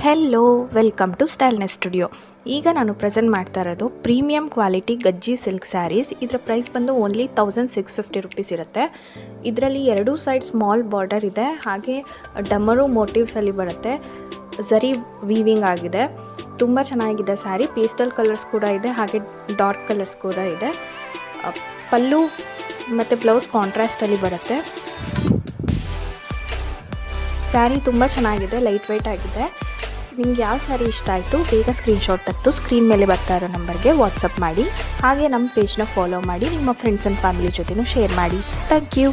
Hello, welcome to Styleness studio. ಈಗ ನಾನು present ಮಾಡ್ತಾ ಇರೋದು premium quality Gajji silk saris. ಇದರ ಪ್ರೈಸ್ ಬಂದು ಓನ್ಲಿ 1650 ರುಪೀಸ್ ಇರುತ್ತೆ. ಇದರಲ್ಲಿ ಎರಡೂ ಸೈಡ್ ಸ್ಮಾಲ್ ಬಾರ್ಡರ್ ಇದೆ, ಹಾಗೆ ಡಮರು ಮೋಟಿವ್ಸಲ್ಲಿ ಬರುತ್ತೆ. ಝರಿ ವೀವಿಂಗ್ ಆಗಿದೆ, ತುಂಬ ಚೆನ್ನಾಗಿದೆ ಸ್ಯಾರಿ. ಪೇಸ್ಟಲ್ ಕಲರ್ಸ್ ಕೂಡ ಇದೆ, ಹಾಗೆ ಡಾರ್ಕ್ ಕಲರ್ಸ್ ಕೂಡ ಇದೆ. ಪಲ್ಲು ಮತ್ತು ಬ್ಲೌಸ್ ಕಾಂಟ್ರಾಸ್ಟಲ್ಲಿ ಬರುತ್ತೆ. ಸ್ಯಾರಿ ತುಂಬ ಚೆನ್ನಾಗಿದೆ, ಲೈಟ್ ವೆಯ್ಟ್ ಆಗಿದೆ. ನಿಮ್ಗೆ ಯಾವ ಸ್ಯಾರಿ ಇಷ್ಟ ಆಯಿತು ಬೇಗ ಸ್ಕ್ರೀನ್ಶಾಟ್ ತೆಗೆದು ಸ್ಕ್ರೀನ್ ಮೇಲೆ ಬರ್ತಾ ಇರೋ ನಂಬರ್ಗೆ ವಾಟ್ಸಪ್ ಮಾಡಿ. ಹಾಗೆ ನಮ್ಮ ಪೇಜ್ನ ಫಾಲೋ ಮಾಡಿ, ನಿಮ್ಮ ಫ್ರೆಂಡ್ಸ್ ಆ್ಯಂಡ್ ಫ್ಯಾಮಿಲಿ ಜೊತೆನೂ ಶೇರ್ ಮಾಡಿ. Thank you.